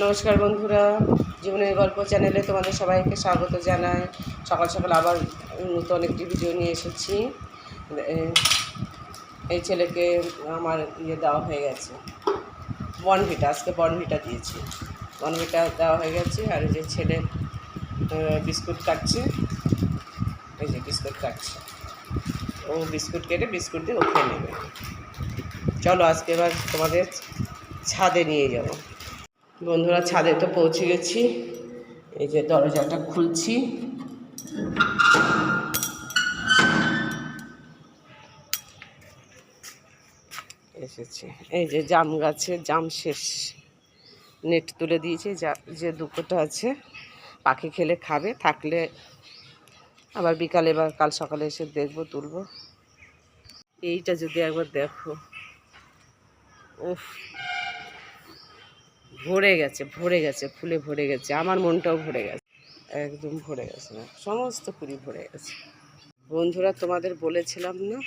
নমস্কার বন্ধুরা, জীবনের গল্প চ্যানেলে তোমাদের সবাইকে স্বাগত জানাই। সকাল সকাল আবার নতুন একটি ভিডিও নিয়ে এসেছি। এই ছেলেকে আমার দেওয়া হয়ে গেছে বর্নভিটা, আজকে বর্নভিটা দিয়েছি। বর্নভিটা দেওয়া হয়ে গেছে। আর এই যে ছেলে বিস্কুট কাটছে, এই যে বিস্কুট কাটছে, ও বিস্কুট কেটে বিস্কুট দিয়ে ও খেয়ে নেবে। চলো আজকে এবার তোমাদের ছাদে নিয়ে যাবো। বন্ধুরা, ছাদে তো পৌঁছে গেছি। এই যে দরজাটা খুলছি, এসেছি। এই যে জাম গাছে জাম শেষ, নেট তুলে দিয়েছি। যে দুটোটা আছে পাখি খেলে খাবে, থাকলে আবার বিকালে বা কাল সকালে এসে দেখবো, তুলবো। এইটা যদি একবার দেখো, উফ, ভরে গেছে ফুলে ভরে গেছে। আমার মনটাও ভরে গেছে, একদম ভরে গেছে, সমস্ত কুড়ি ভরে গেছে। বন্ধুরা, তোমাদের বলেছিলাম না,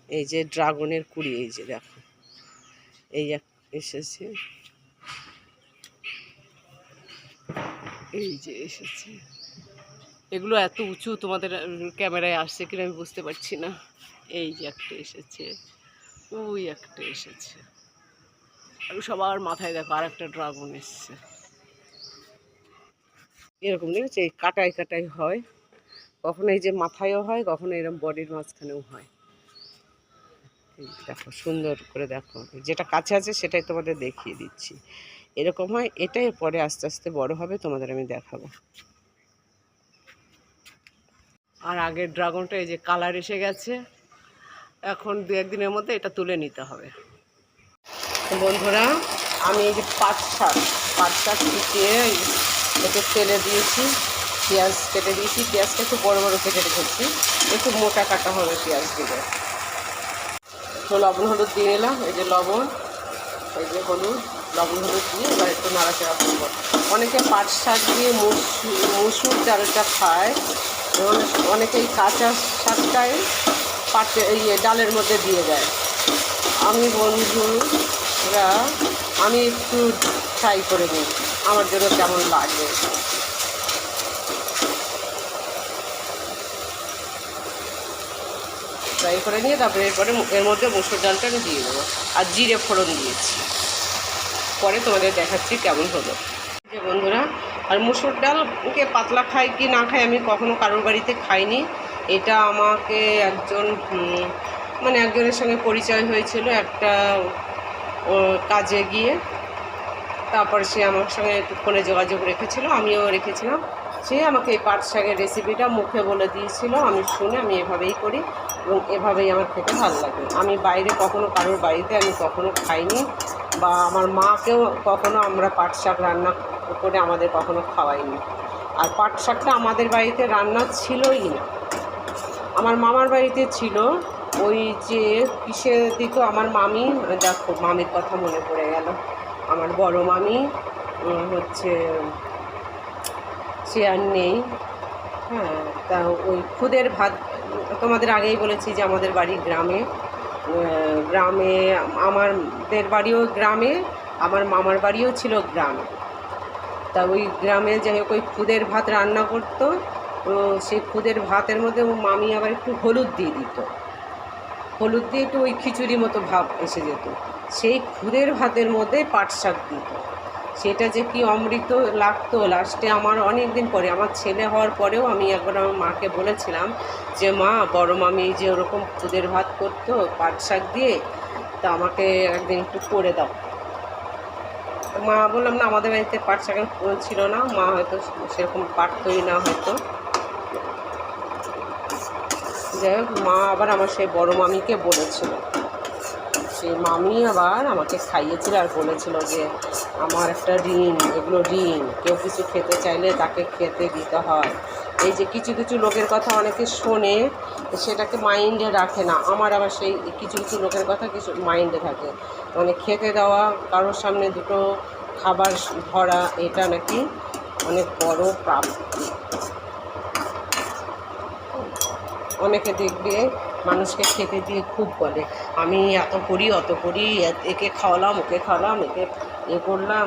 এই যে ড্রাগনের কুড়ি, এই যে দেখো, এই এসেছে, এই যে এসেছে। এগুলো এত উঁচু, তোমাদের ক্যামেরায় আসছে কিনা আমি বুঝতে পারছি না। এই যে একটা এসেছে, ওই একটা এসেছে, আর সবার মাথায় দেখো আর একটা ড্রাগন এসছে। এরকম দেখেছি, এই কাটাই কাটাই হয়, কখনো এই যে মাথায়ও হয়, কখনো এরকম বডির মাঝখানেও হয়। দেখো সুন্দর করে দেখো, যেটা কাছে আছে সেটাই তোমাদের দেখিয়ে দিচ্ছি। এরকম হয়, এটাই পরে আস্তে আস্তে বড় হবে, তোমাদের আমি দেখাবো। আর আগের ড্রাগনটা এই যে কালার এসে গেছে, এখন দু একদিনের মধ্যে এটা তুলে নিতে হবে। বন্ধুরা, আমি এই যে পাট শাক শুকিয়ে এতে তেলে দিয়েছি, পেঁয়াজ কেটে দিয়েছি। পেঁয়াজটা একটু বড় বড় কেটে রেখেছি, একটু মোটা কাটা হবে পেঁয়াজ দিলে। তো লবণ হলুদ দিয়ে নিলাম, এই যে লবণ, এই যে হলুদ, লবণ হলুদ দিয়ে এবার একটু নাড়াচাড়া করবো। অনেকে পাট শাক দিয়ে মুসুর ডালটা খায়, অনেকে এই কাঁচা শাকটাই ডালের মধ্যে দিয়ে দেয়। আমি বন্ধুরা, আমি একটু ট্রাই করে নিই আমার জন্য কেমন লাগে। ফ্রাই করে নিয়ে তারপরে এরপরে এর মধ্যে মসুর ডালটা আমি দিয়ে দেবো, আর জিরে ফোড়ন দিয়েছি। পরে তোমাদের দেখাচ্ছি কেমন হলো। যে বন্ধুরা, আর মসুর ডালকে পাতলা খাই কি না খাই আমি কখনো কারোর বাড়িতে খাইনি। এটা আমাকে একজনের সঙ্গে পরিচয় হয়েছিল একটা কাজে গিয়ে, তারপর সে আমার সঙ্গে একটু ফোনে যোগাযোগ রেখেছিল, আমিও রেখেছিলাম। সে আমাকে এই পাট শাকের রেসিপিটা মুখে বলে দিয়েছিল, আমি শুনে আমি এভাবেই করি এবং এভাবেই আমার খেতে ভালো লাগে। আমি বাইরে কখনো কারোর বাড়িতে আমি কখনো খাইনি, বা আমার মাকেও কখনো আমরা পাট শাক রান্না করে আমাদের কখনো খাওয়াইনি। আর পাট শাকটা আমাদের বাড়িতে রান্না ছিলই না, আমার মামার বাড়িতে ছিল। ওই যে কিসে দিত আমার মামি, দেখো মামির কথা মনে পড়ে গেল, আমার বড় মামি হচ্ছে, সে আর নেই। হ্যাঁ, তা ওই খুদের ভাত, তোমাদের আগেই বলেছি যে আমাদের বাড়ি গ্রামে, আমাদের বাড়িও গ্রামে, আমার মামার বাড়িও ছিল গ্রামে। তা ওই গ্রামে যাই হোক ওই খুদের ভাত রান্না করতো, তো সেই খুদের ভাতের মধ্যে মামি আবার একটু হলুদ দিয়ে দিত, হলুদ দিয়ে একটু ওই খিচুড়ি মতো ভাব এসে যেত। সেই খুদের ভাতের মধ্যে পাট শাক দিত, সেটা যে কি অমৃত লাগতো। লাস্টে আমার অনেক দিন পরে, আমার ছেলে হওয়ার পরেও আমি একবার আমার মাকে বলেছিলাম যে মা, বড় মামি যে ওরকম খুদের ভাত করতো পাট শাক দিয়ে, তা আমাকে একদিন একটু করে দাও। মা বললাম না, আমাদের বাড়িতে পাট শাকের ছিল না, মা হয়তো সেরকম পারতই না হয়তো। যাই হোক, মা আবার আমার সেই বড় মামিকে বলেছিল, সেই মামি আবার আমাকে খাইয়েছিল আর বলেছিল যে আমার একটা ঋণ, এগুলো ঋণ, কেউ কিছু খেতে চাইলে তাকে খেতে দিতে হয়। এই যে কিছু কিছু লোকের কথা অনেকে শোনে, সেটাকে মাইন্ডে রাখে না। আমার আবার সেই কিছু কিছু লোকের কথা কিছু মাইন্ডে থাকে, মানে খেতে দেওয়া, কারোর সামনে দুটো খাবার ধরা, এটা নাকি অনেক বড় প্রাপ্তি। অনেকে দেখবে মানুষকে খেতে দিয়ে খুব বলে, আমি এত করি অত করি, একে খাওয়ালাম ওকে খাওয়ালাম, একে করলাম।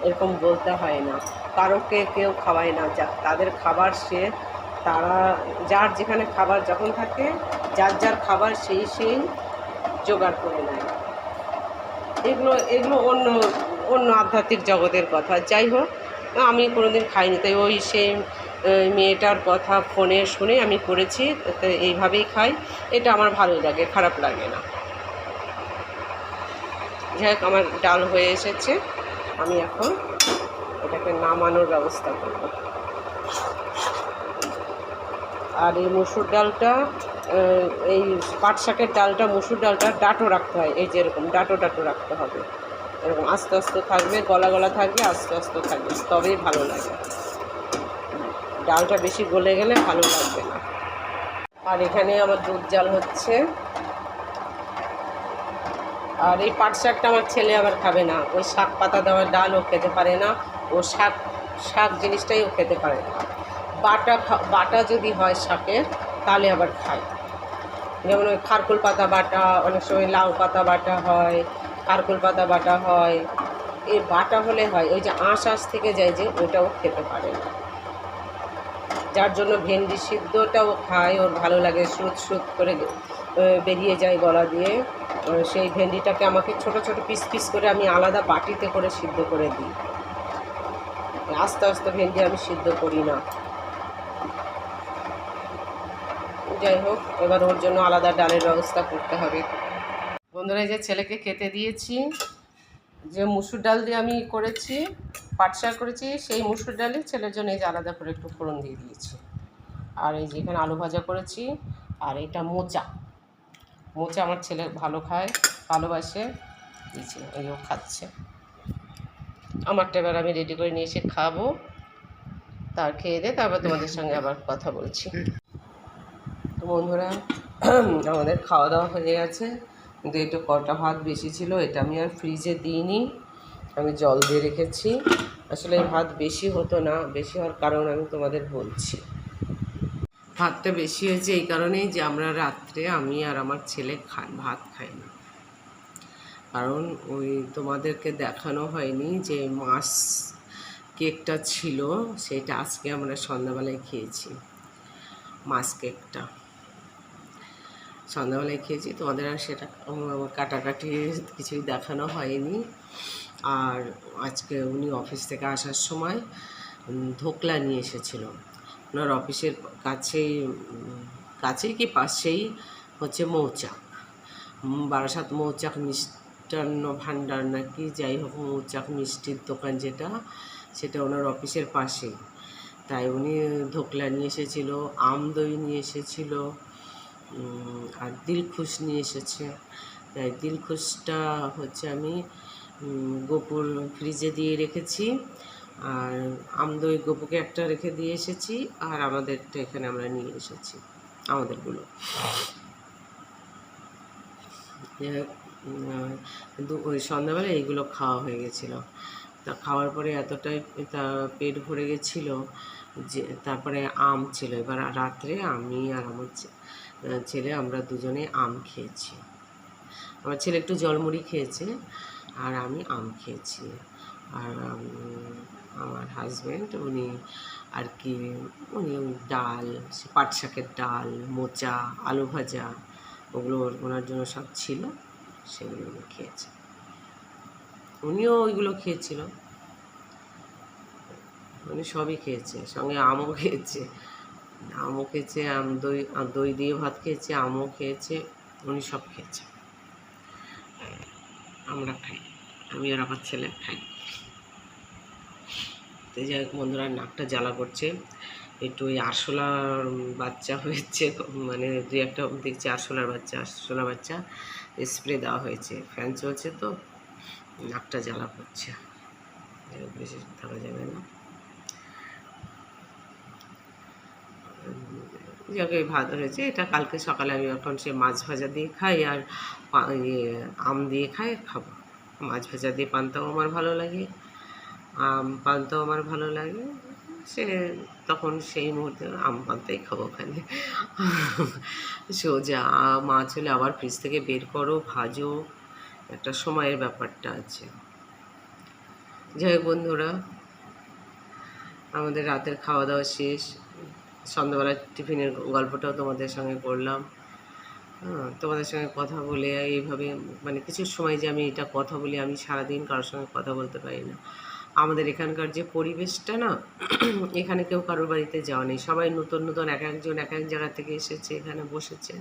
এরকম বলতে হয় না, কারোকে কেউ খাওয়ায় না, যা তাদের খাবার সে তারা যার যেখানে খাবার যখন থাকে যার যার খাবার সেই জোগাড় করে নেয়। এগুলো এগুলো অন্য অন্য আধ্যাত্মিক জগতের কথা। যাই হোক, আমি কোনোদিন খাইনি, তাই ওই সেই মেয়েটার কথা ফোনে শুনে আমি করেছি, তো এইভাবেই খাই। এটা আমার ভালোই লাগে, খারাপ লাগে না। যাই হোক, আমার ডাল হয়ে এসেছে, আমি এখন এটাকে নামানোর ব্যবস্থা করব। আর এই মসুর ডালটা, এই পাট শাকের ডালটা, মসুর ডালটা ডাঁটো রাখতে হয়, এই যে এরকম ডাঁটো ডাঁটো রাখতে হবে, এরকম আস্তে আস্তে থাকবে, গলা গলা থাকবে, আস্তে আস্তে থাকবে, তবেই ভালো লাগে। ডালটা বেশি গলে গেলে ভালো লাগবে না। আর এখানে আমার দুধ জাল হচ্ছে। আর এই পাট শাকটা আমার ছেলে আবার খাবে না, ওই শাক পাতা দেওয়ার ডাল ও খেতে পারে না, ও শাক শাক জিনিসটাই ও খেতে পারে না। বাটা যদি হয় শাকের তাহলে আবার খায়, যেমন ওই খারকুল পাতা বাটা, অনেক সময় লাউ পাতা বাটা হয়, খারকুল পাতা বাটা হয়, এই বাটা হলে হয়, ওই যে আঁশ থেকে যায় যে, ওটাও খেতে পারে না। যার জন্য ভেন্ডি সিদ্ধটাও খায়, ওর ভালো লাগে, স্রুত স্রুত করে বেরিয়ে যায় গলা দিয়ে। সেই ভেন্ডিটাকে আমাকে ছোট ছোট পিস পিস করে আমি আলাদা বাটিতে করে সিদ্ধ করে দিই। আস্তে আস্তে ভেন্ডি আমি সিদ্ধ করি না। যাই হোক, এবার ওর জন্য আলাদা ডালের ব্যবস্থা করতে হবে। বন্ধুরা, এই যে ছেলেকে খেতে দিয়েছি, যে মুসুর ডাল দিয়ে আমি করেছি, পাট শাক করেছি, সেই মুসুর ডালে ছেলের জন্য এই যে আলাদা করে একটু ফোড়ন দিয়ে দিয়েছি। আর এই যে এখানে আলু ভাজা করেছি, আর এটা মোচা আমার ছেলে ভালো খায়, ভালোবাসে, দিয়েছি, এইও খাচ্ছে। আমারটা এবার আমি রেডি করে নিয়ে এসে খাবো, তার খেয়ে দিয়ে তারপর তোমাদের সঙ্গে আবার কথা বলছি। তো বন্ধুরা, আমাদের খাওয়া দাওয়া হয়ে গেছে, কিন্তু একটু কটা ভাত বেশি ছিল, এটা আমি আর ফ্রিজে দিইনি, আমি জল দিয়ে রেখেছি। আসলে এই ভাত বেশি হতো না, বেশি হওয়ার কারণ আমি তোমাদের বলছি। ভাতটা বেশি হয়েছে এই কারণেই যে আমরা রাত্রে আমি আর আমার ছেলে ভাত খাই না। কারণ ওই তোমাদেরকে দেখানো হয়নি যে মাছ কেকটা ছিল, সেটা আজকে আমরা সন্ধ্যাবেলায় খেয়েছি। মাছ কেকটা সন্ধ্যাবেলায় খেয়েছি, তোমাদের আর সেটা কাটাকাটি কিছুই দেখানো হয়নি। আর আজকে উনি অফিস থেকে আসার সময় ধোকলা নিয়ে এসেছিল। ওনার অফিসের কাছেই কি পাশেই হচ্ছে মৌচাক, বারাসাত মৌচাক মিষ্টান্ন ভাণ্ডার নাকি, যাই হোক, মৌচাক মিষ্টির দোকান যেটা, সেটা ওনার অফিসের পাশেই। তাই উনি ধোকলা নিয়ে এসেছিল, আম দই নিয়ে এসেছিল, আর দিলখুশ নিয়ে এসেছে। তাই দিলখুশটা হচ্ছে আমি গোপুর ফ্রিজে দিয়ে রেখেছি, আর আমদই গোপুকে একটা রেখে দিয়ে এসেছি, আর আমাদেরটা এখানে আমরা নিয়ে এসেছি, আমাদেরগুলো। কিন্তু ওই সন্ধ্যাবেলা এইগুলো খাওয়া হয়ে গেছিলো। তা খাওয়ার পরে এতটাই তা পেট ভরে গেছিলো যে তারপরে আম ছিল। এবার রাত্রে আমি আর আমার ছেলে আমরা দুজনে আম খেয়েছি। আমার ছেলে একটু জলমুড়ি খেয়েছে, আর আমি আম খেয়েছি। আর আমার হাজব্যান্ড উনি আর কি, উনি ডাল, পাট শাকের ডাল, মোচা, আলু ভাজা, ওগুলো ওনার জন্য সব ছিল, সেগুলো উনি খেয়েছে। উনিও ওইগুলো খেয়েছিল, উনি সবই খেয়েছে, সঙ্গে আমও খেয়েছে, দই দিয়ে ভাত খেয়েছে, আমও খেয়েছে, উনি সব খেয়েছে। আমরা খাই, আমি আর আমার ছেলে খাই। তো যাই হোক বন্ধুরা, নাকটা জ্বালা করছে, একটু ওই আরশোলার বাচ্চা হয়েছে, মানে দুই একটা দেখছি আরশোলার বাচ্চা স্প্রে দেওয়া হয়েছে, ফ্যান চলছে তো নাকটা জ্বালা করছে, বেশি থাকা যাবে না। যাকে ভাত হয়েছে, এটা কালকে সকালে আমি এখন সে মাছ ভাজা দিয়ে খাই, আর আম দিয়ে খাবো। মাছ ভাজা দিয়ে পান্তাও আমার ভালো লাগে, আম পান্তাও আমার ভালো লাগে, সে তখন সেই মুহূর্তে আম পান্তাই খাবো ওখানে। সোজা মাছ হলে আবার ফ্রিজ থেকে বের করো, ভাজো, একটা সময়ের ব্যাপারটা আছে। যাই হোক বন্ধুরা, আমাদের রাতের খাওয়া দাওয়া শেষ। সন্ধ্যাবেলার টিফিনের গল্পটাও তোমাদের সঙ্গে করলাম। তোমাদের সঙ্গে কথা বলে এইভাবে মানে কিছু সময় যে আমি এটা কথা বলি, আমি সারাদিন কারোর সঙ্গে কথা বলতে পারি না। আমাদের এখানকার যে পরিবেশটা না, এখানে কেউ কারোর বাড়িতে যাওয়া নেই, সবাই নতুন নতুন এক একজন এক এক জায়গা থেকে এসেছে, এখানে বসেছে।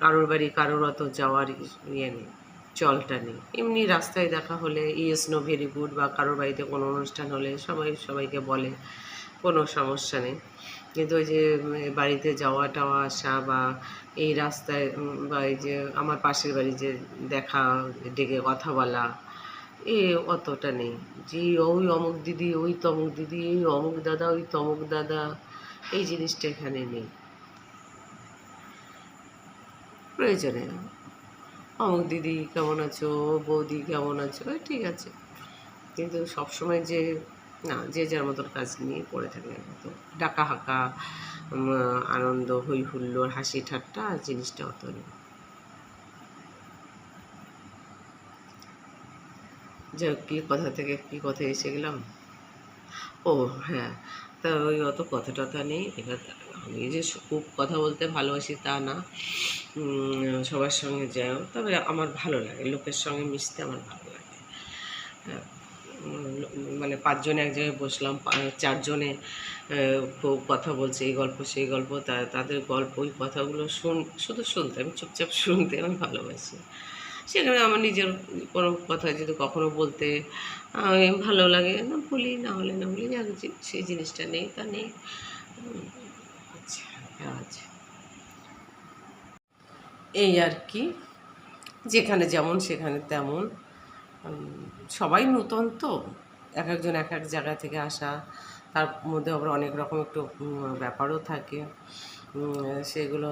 কারোর বাড়ি কারোর অত যাওয়ার ইয়ে নেই, চলটা নেই। এমনি রাস্তায় দেখা হলে ইয়েস নো ভেরি গুড, বা কারোর বাড়িতে কোনো অনুষ্ঠান হলে সবাই সবাইকে বলে, কোনো সমস্যা নেই। কিন্তু ওই যে বাড়িতে যাওয়া টাওয়া আসা, বা এই রাস্তায় বা এই যে আমার পাশের বাড়ি যে দেখা, ডেকে কথা বলা, এ অতটা নেই। যে ওই অমুক দিদি, ওই তমুক দিদি, এই অমুক দাদা, ওই তমুক দাদা, এই জিনিসটা এখানে নেই। প্রয়োজনে অমুক দিদি কেমন আছো, বৌদি কেমন আছো, ঠিক আছে। কিন্তু সবসময় যে না, যে যার মতন কাজ নিয়ে পড়ে থাকে, তো ডাকা হাঁকা, আনন্দ, হই হুল্লোড়, হাসি ঠাট্টা জিনিসটা অত নেই। যাই হোক, কী কথা থেকে কী কথা এসে গেলাম। ও হ্যাঁ, তা ওই অত কথা টথা নেই। এবার আমি যে খুব কথা বলতে ভালোবাসি তা না, সবার সঙ্গে যাও, তবে আমার ভালো লাগে, লোকের সঙ্গে মিশতে আমার ভালো লাগে। হ্যাঁ, মানে পাঁচজনে এক জায়গায় বসলাম, চারজনে খুব কথা বলছে, এই গল্প সেই গল্প, তাদের গল্প, ওই কথাগুলো শুধু শুনতে, আমি চুপচাপ শুনতে আমি ভালোবাসি। সেখানে আমার নিজের কোনো কথা যদি কখনো বলতে ভালো লাগে, না বলি, না হলে না বলি, যা সেই জিনিসটা নেই তা নেই। আচ্ছা, আচ্ছা, এই আর কি, যেখানে যেমন সেখানে তেমন। সবাই নতুন তো, এক একজন এক এক জায়গা থেকে আসা, তার মধ্যে আবার অনেক রকম একটু ব্যাপারও থাকে। সেগুলো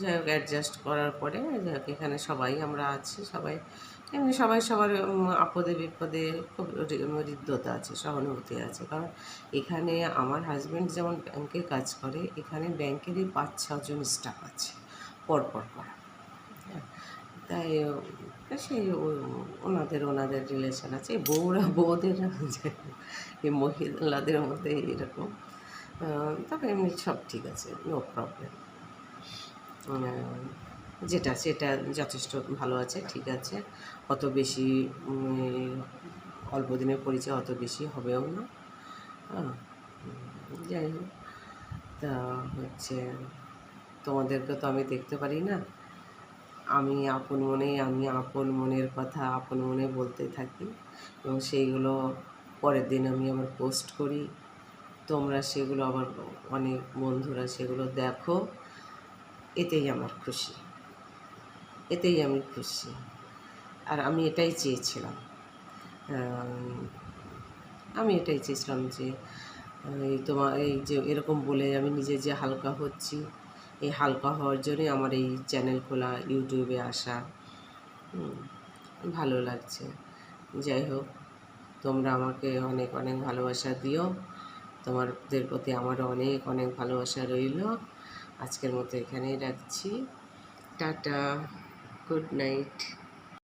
যাই হোক অ্যাডজাস্ট করার পরে যাই হোক, এখানে সবাই আমরা আছি, সবাই এমনি সবাই সবার আপদে বিপদে খুব হৃদ্যতা আছে, সহানুভূতি আছে। কারণ এখানে আমার হাজব্যান্ড যেমন ব্যাংকে কাজ করে, এখানে ব্যাংকেরই 5-6 জন স্টাফ আছে পরপর করা। হ্যাঁ, তাই সেই ওনাদের রিলেশন আছে, বউদের এই মহিলাদের মধ্যে এরকম। তবে এমনি সব ঠিক আছে, নো প্রবলেম। যেটা সেটা যথেষ্ট ভালো আছে, ঠিক আছে। অত বেশি অল্প দিনের পরিচয়, অত বেশি হবেও না। যাই হোক, তা হচ্ছে তোমাদেরকে তো আমি দেখতে পারি না। আমি আপন মনের কথা আপন মনে বলতে থাকি, এবং সেইগুলো পরের দিন আমি আবার পোস্ট করি। তোমরা সেগুলো আবার অনেক বন্ধুরা সেগুলো দেখো, এতেই আমার খুশি, এতেই আমি খুশি। আর আমি এটাই চেয়েছিলাম, যে এই যে এরকম বলে আমি নিজে যে হালকা হচ্ছি, এই হালকা হওয়ার জন্যই আমার এই চ্যানেল খোলা, ইউটিউবে আসা। ভালো লাগছে। যাই হোক, তোমরা আমাকে অনেক অনেক ভালোবাসা দিও, তোমাদের প্রতি আমারও অনেক অনেক ভালোবাসা রইল। আজকের মতো এখানেই রাখছি। Tata, good night.